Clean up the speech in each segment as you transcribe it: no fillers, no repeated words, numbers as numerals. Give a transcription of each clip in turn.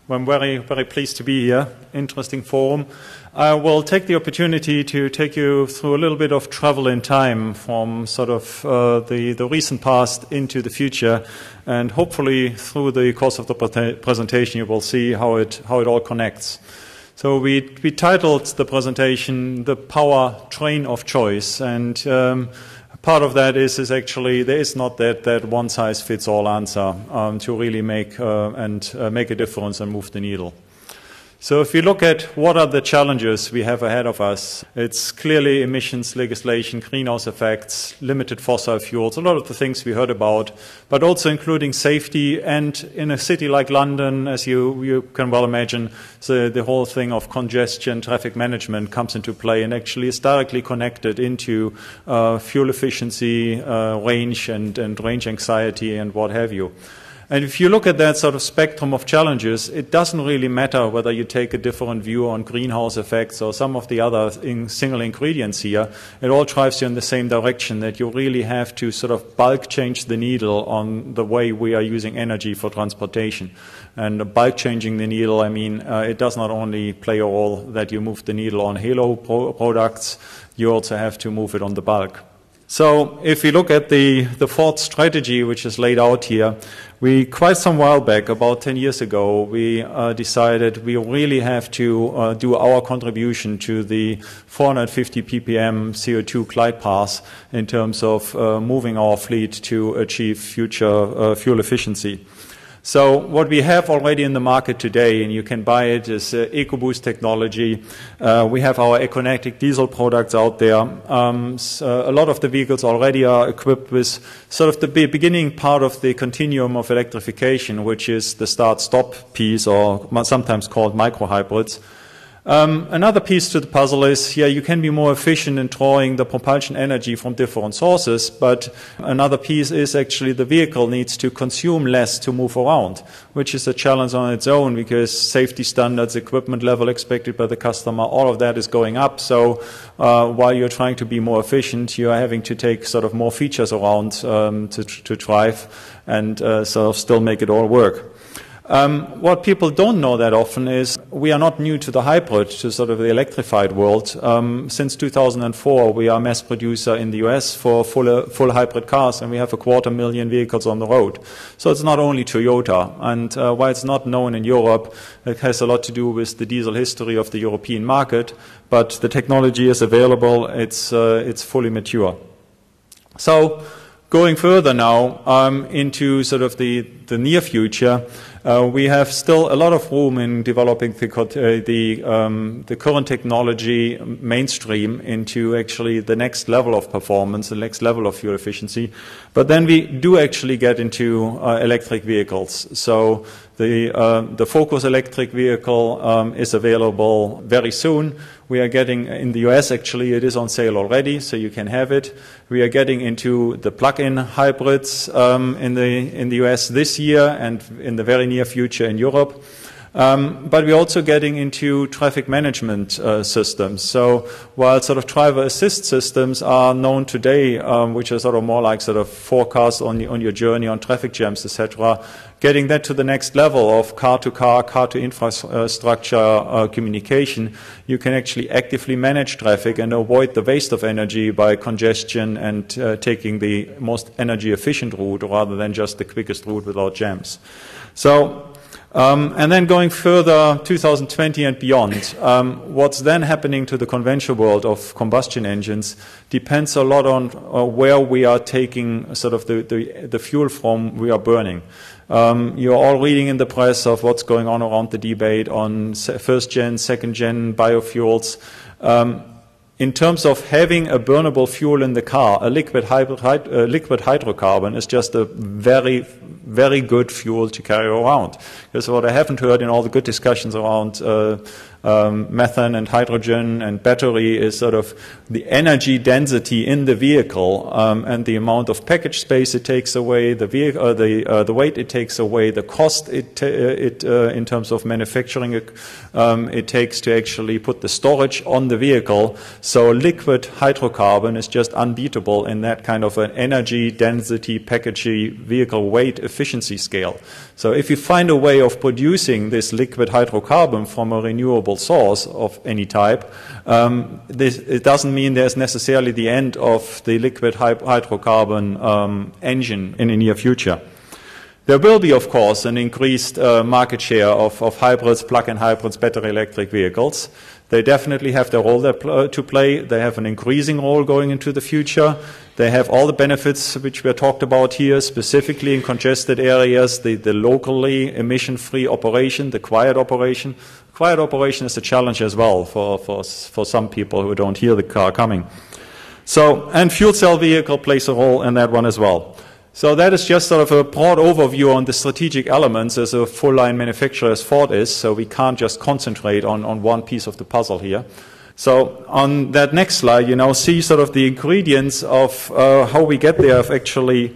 I'm very, very pleased to be here. Interesting forum. I will take the opportunity to take you through a little bit of travel in time from sort of the recent past into the future, and hopefully through the course of the presentation you will see how it all connects. So we titled the presentation "The Power Train of Choice," and part of that is actually there is not that one size fits all answer to really make a difference and move the needle. So if you look at what are the challenges we have ahead of us, it's clearly emissions legislation, greenhouse effects, limited fossil fuels, a lot of the things we heard about, but also including safety. And in a city like London, as you can well imagine, the whole thing of congestion, traffic management comes into play and actually is directly connected into fuel efficiency, range and range anxiety and what have you. And if you look at that sort of spectrum of challenges, it doesn't really matter whether you take a different view on greenhouse effects or some of the other single ingredients here. It all drives you in the same direction, that you really have to sort of bulk change the needle on the way we are using energy for transportation. And bulk changing the needle, I mean, it does not only play a role that you move the needle on halo products, you also have to move it on the bulk. So if we look at the fourth strategy which is laid out here, we quite some while back, about 10 years ago, we decided we really have to do our contribution to the 450 ppm CO2 glide path in terms of moving our fleet to achieve future fuel efficiency. So what we have already in the market today, and you can buy it, is EcoBoost technology. We have our Econetic diesel products out there. A lot of the vehicles already are equipped with sort of the beginning part of the continuum of electrification, which is the start-stop piece, or sometimes called microhybrids. Another piece to the puzzle is, you can be more efficient in drawing the propulsion energy from different sources, but another piece is actually the vehicle needs to consume less to move around, which is a challenge on its own because safety standards, equipment level expected by the customer, all of that is going up. So while you're trying to be more efficient, you are having to take sort of more features around to drive and sort of still make it all work. What people don't know that often is we are not new to the hybrid, to sort of the electrified world. Since 2004, we are mass producer in the US for full hybrid cars, and we have 250,000 vehicles on the road. So it's not only Toyota. And while it's not known in Europe, it has a lot to do with the diesel history of the European market. But the technology is available. It's fully mature. So going further now into sort of the near future, we have still a lot of room in developing the current technology mainstream into actually the next level of performance, the next level of fuel efficiency. But then we do actually get into electric vehicles. So the Focus electric vehicle is available very soon. We are getting, in the US actually, it is on sale already, so you can have it. We are getting into the plug-in hybrids in the US this year and in the very near future in Europe. But we're also getting into traffic management systems. So while sort of driver assist systems are known today, which are sort of more like sort of forecasts on your journey on traffic jams, etc., getting that to the next level of car-to-car, car-to-infrastructure communication, you can actually actively manage traffic and avoid the waste of energy by congestion and taking the most energy-efficient route rather than just the quickest route without jams. So and then going further, 2020 and beyond, what's then happening to the conventional world of combustion engines depends a lot on where we are taking sort of the fuel from we are burning. You're all reading in the press of what's going on around the debate on first-gen, second-gen biofuels. In terms of having a burnable fuel in the car, a liquid hydrocarbon is just a very, very good fuel to carry around. Because what I haven't heard in all the good discussions around methane and hydrogen and battery is sort of the energy density in the vehicle and the amount of package space it takes away, the weight it takes away, the cost in terms of manufacturing it takes to actually put the storage on the vehicle. So liquid hydrocarbon is just unbeatable in that kind of an energy, density, packaging, vehicle weight, efficiency scale. So if you find a way of producing this liquid hydrocarbon from a renewable source of any type, it doesn't mean there's necessarily the end of the liquid hydrocarbon engine in the near future. There will be, of course, an increased market share of hybrids, plug-in hybrids, battery electric vehicles. They definitely have their role to play. They have an increasing role going into the future. They have all the benefits which were talked about here, specifically in congested areas, the locally emission-free operation, the quiet operation. Quiet operation is a challenge as well for some people who don't hear the car coming. So, and fuel cell vehicle plays a role in that one as well. So that is just sort of a broad overview on the strategic elements as a full-line manufacturer as Ford is, so we can't just concentrate on one piece of the puzzle here. So on that next slide, you now see sort of the ingredients of how we get there of actually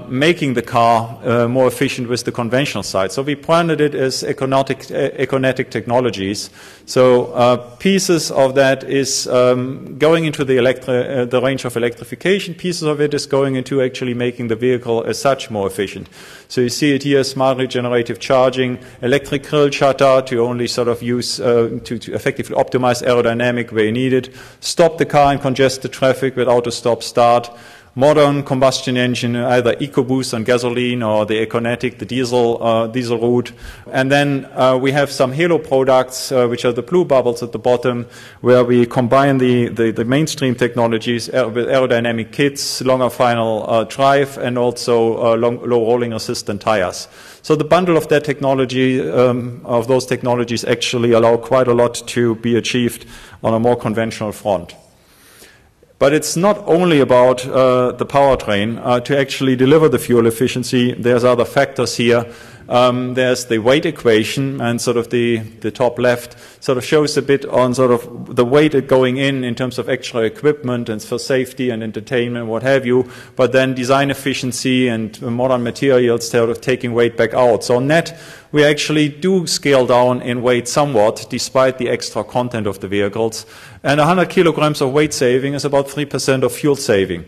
making the car more efficient with the conventional side. So we branded it as econetic technologies. So pieces of that is going into the range of electrification. Pieces of it is going into actually making the vehicle as such more efficient. So you see it here, smart regenerative charging, electric grille shutter to only sort of use to effectively optimize aerodynamic where you need it, stop the car in congested traffic with auto stop start. Modern combustion engine, either EcoBoost on gasoline or the Econetic, the diesel route. And then we have some halo products, which are the blue bubbles at the bottom, where we combine the mainstream technologies with aerodynamic kits, longer final drive, and also low rolling resistant tires. So the bundle of that technology, of those technologies, actually allow quite a lot to be achieved on a more conventional front. But it's not only about the powertrain. To actually deliver the fuel efficiency, there's other factors here. There's the weight equation, and sort of the top left sort of shows a bit on sort of the weight going in terms of extra equipment and for safety and entertainment, what have you, but then design efficiency and modern materials sort of taking weight back out. So net, we actually do scale down in weight somewhat, despite the extra content of the vehicles. And 100 kilograms of weight saving is about 3% of fuel saving.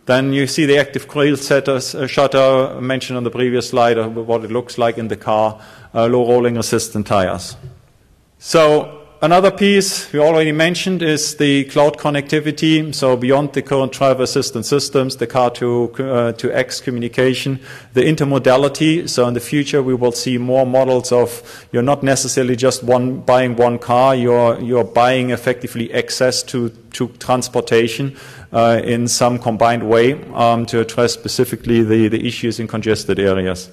Then you see the active grille shutter mentioned on the previous slide, what it looks like in the car, low rolling resistant tires. So another piece we already mentioned is the cloud connectivity. So beyond the current driver assistance systems, the car-to-X communication, the intermodality. So in the future we will see more models of you're not necessarily just buying one car, you're buying effectively access to transportation in some combined way to address specifically the issues in congested areas.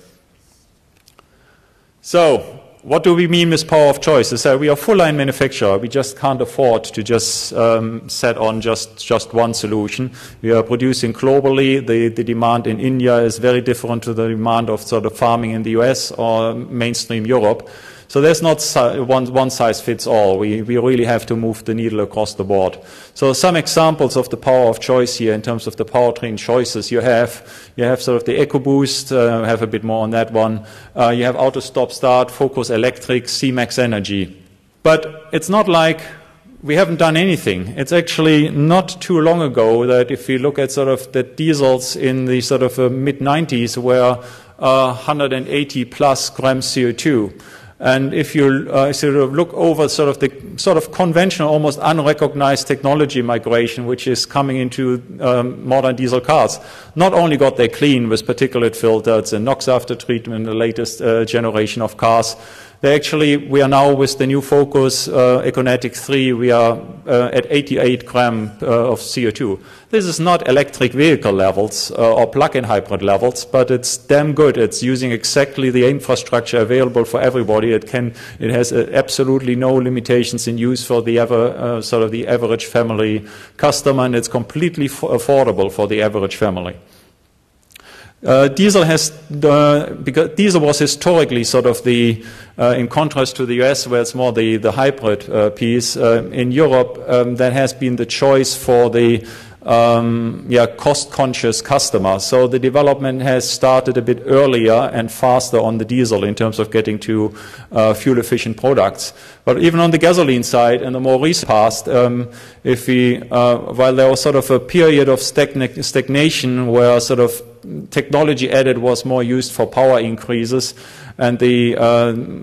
So what do we mean with power of choice? Is that we are a full-line manufacturer. We just can't afford to just set on just one solution. We are producing globally. The demand in India is very different to the demand of sort of farming in the US or mainstream Europe. So there's not one size fits all. We really have to move the needle across the board. So some examples of the power of choice here in terms of the powertrain choices you have sort of the EcoBoost, have a bit more on that one. You have auto stop start, Focus Electric, C-Max Energy. But it's not like we haven't done anything. It's actually not too long ago that if you look at sort of the diesels in the sort of mid-90s were 180 plus grams CO2. And if you sort of look over sort of the conventional, almost unrecognized technology migration, which is coming into modern diesel cars, not only got they clean with particulate filters and NOx after treatment, the latest generation of cars, we are now with the new Focus Econetic 3, we are at 88 grams of CO2. This is not electric vehicle levels or plug-in hybrid levels, but it's damn good. It's using exactly the infrastructure available for everybody. It has absolutely no limitations in use for the sort of the average family customer, and it's completely affordable for the average family. Diesel because diesel was historically sort of in contrast to the US, where it's more the hybrid piece. In Europe, that has been the choice for the cost-conscious customer. So the development has started a bit earlier and faster on the diesel in terms of getting to fuel-efficient products. But even on the gasoline side, in the more recent past, while there was sort of a period of stagnation where sort of technology added was more used for power increases, and the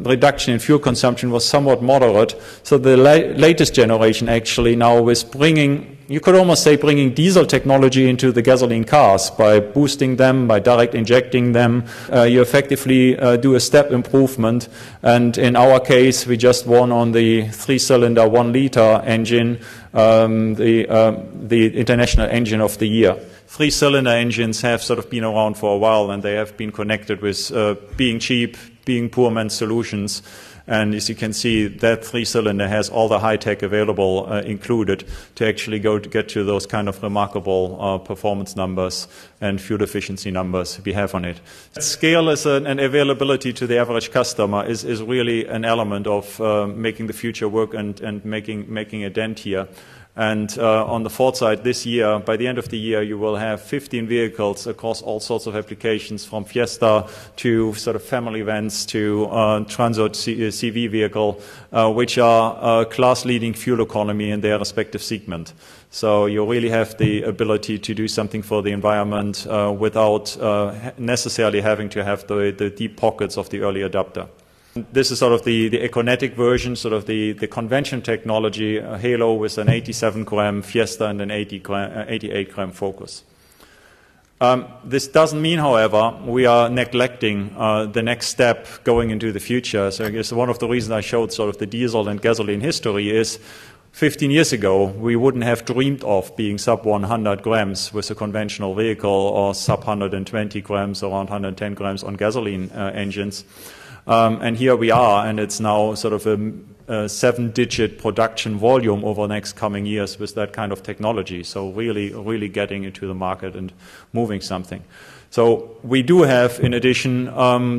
reduction in fuel consumption was somewhat moderate. So the latest generation actually now is bringing, you could almost say, bringing diesel technology into the gasoline cars by boosting them, by direct injecting them. You effectively do a step improvement. And in our case, we just won on the 3-cylinder 1-liter engine, the International Engine of the Year. 3-cylinder engines have sort of been around for a while, and they have been connected with being cheap, being poor man's solutions. And as you can see, that 3-cylinder has all the high-tech available included to actually get to those kind of remarkable performance numbers and fuel efficiency numbers we have on it. Scale is and availability to the average customer is really an element of making the future work and making a dent here. And on the Ford side this year, by the end of the year, you will have 15 vehicles across all sorts of applications, from Fiesta to sort of family vans to Transit CV vehicle, which are class-leading fuel economy in their respective segment. So you really have the ability to do something for the environment without necessarily having to have the deep pockets of the early adopter. This is sort of the Econetic version, sort of the convention technology, Halo with an 87-gram Fiesta and an 88-gram Focus. This doesn't mean, however, we are neglecting the next step going into the future. So I guess one of the reasons I showed sort of the diesel and gasoline history is 15 years ago, we wouldn't have dreamed of being sub 100 grams with a conventional vehicle or sub 120 grams, around 110 grams on gasoline engines. And here we are, and it's now sort of a 7-digit production volume over the next coming years with that kind of technology. So really getting into the market and moving something. So we do have, in addition,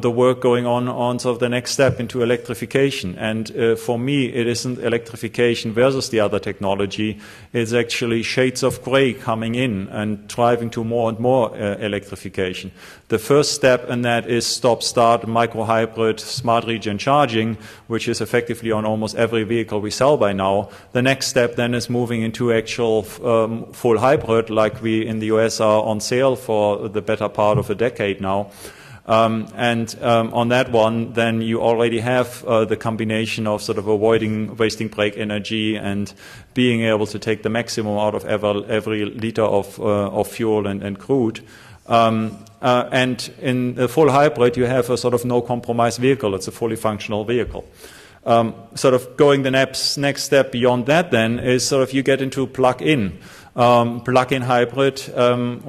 the work going on sort of the next step into electrification. And for me, it isn't electrification versus the other technology. It's actually shades of gray coming in and driving to more and more electrification. The first step in that is stop-start, micro-hybrid, smart region charging, which is effectively on almost every vehicle we sell by now. The next step then is moving into actual full hybrid, like we in the US are on sale for the better part of a decade now. On that one, then you already have the combination of sort of wasting brake energy and being able to take the maximum out of every liter of fuel and crude. And in the full hybrid, you have a sort of no-compromise vehicle. It's a fully functional vehicle. Sort of going the next step beyond that then is sort of you get into plug-in. Plug-in hybrid,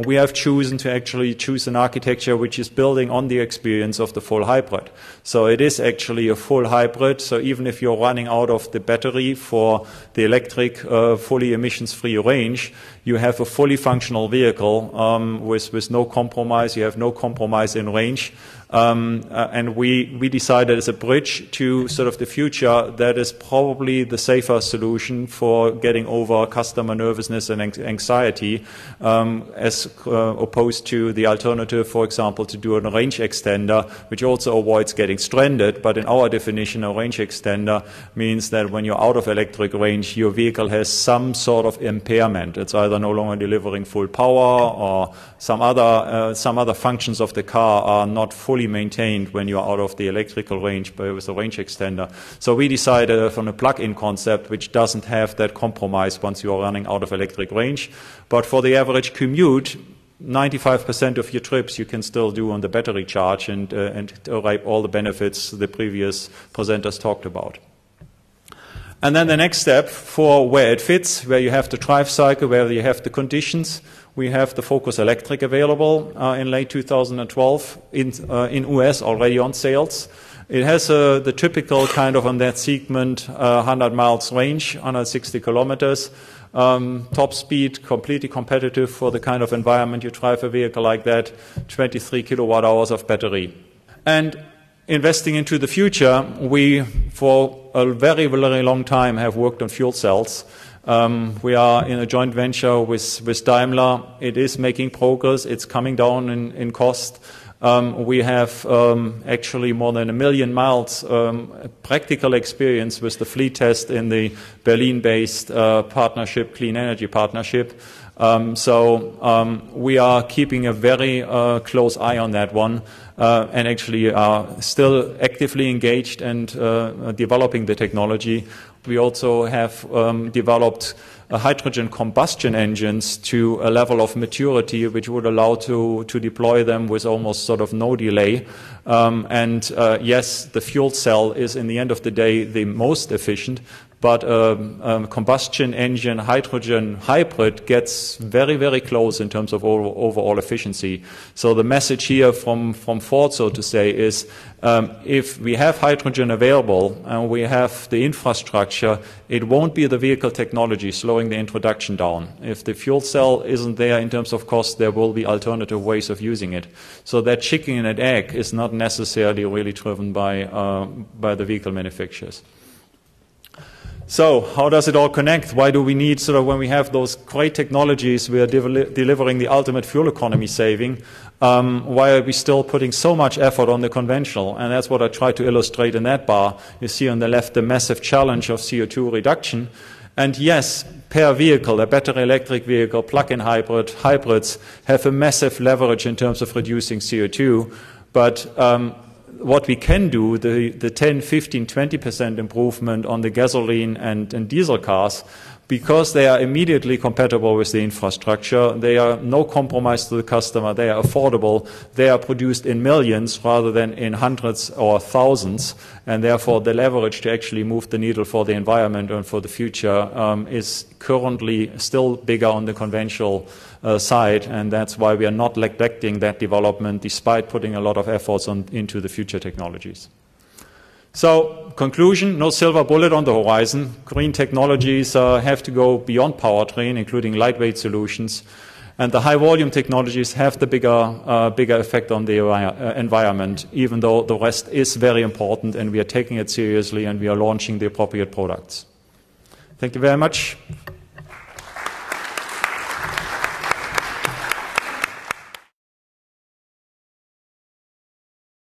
we have chosen to actually choose an architecture which is building on the experience of the full hybrid. So it is actually a full hybrid. So even if you're running out of the battery for the electric fully emissions-free range, you have a fully functional vehicle with no compromise. You have no compromise in range. And we decided as a bridge to sort of the future that is probably the safer solution for getting over customer nervousness and anxiety, as opposed to the alternative, for example, to do a range extender, which also avoids getting stranded. But in our definition, a range extender means that when you're out of electric range, your vehicle has some sort of impairment. It's either no longer delivering full power, or some other functions of the car are not fully maintained when you're out of the electrical range with a range extender. So we decided from a plug-in concept which doesn't have that compromise once you are running out of electric range. But for the average commute, 95% of your trips you can still do on the battery charge and derive all the benefits the previous presenters talked about. And then the next step for where it fits, where you have the drive cycle, where you have the conditions, we have the Focus Electric available in late 2012 in US already on sales. It has the typical kind of on that segment 100 miles range, 160 kilometers. Top speed, completely competitive for the kind of environment you drive a vehicle like that, 23 kilowatt hours of battery. And investing into the future, we, for a very, very long time, have worked on fuel cells. We are in a joint venture with Daimler. It is making progress. It's coming down in cost. We have actually more than 1 million miles practical experience with the fleet test in the Berlin-based partnership, Clean Energy Partnership. So we are keeping a very close eye on that one and actually are still actively engaged and developing the technology. We also have developed hydrogen combustion engines to a level of maturity which would allow to deploy them with almost sort of no delay. Yes, the fuel cell is in the end of the day the most efficient, but combustion engine hydrogen hybrid gets very, very close in terms of overall efficiency. So the message here from Ford, so to say, is if we have hydrogen available and we have the infrastructure, it won't be the vehicle technology slowing the introduction down. If the fuel cell isn't there in terms of cost, there will be alternative ways of using it. So that chicken and egg is not necessarily really driven by the vehicle manufacturers. So how does it all connect? Why do we need, sort of, when we have those great technologies, we are delivering the ultimate fuel economy saving, why are we still putting so much effort on the conventional? And that's what I try to illustrate in that bar. You see on the left the massive challenge of CO2 reduction. And yes, per vehicle, a battery electric vehicle, plug-in hybrids have a massive leverage in terms of reducing CO2, but what we can do, the 10, 15, 20% improvement on the gasoline and diesel cars, because they are immediately compatible with the infrastructure, they are no compromise to the customer, they are affordable, they are produced in millions rather than in hundreds or thousands, and therefore the leverage to actually move the needle for the environment and for the future is currently still bigger on the conventional side, and that's why we are not neglecting that development despite putting a lot of efforts into the future technologies. So, conclusion, no silver bullet on the horizon. Green technologies have to go beyond powertrain, including lightweight solutions. And the high-volume technologies have the bigger effect on the environment, even though the rest is very important, and we are taking it seriously, and we are launching the appropriate products. Thank you very much.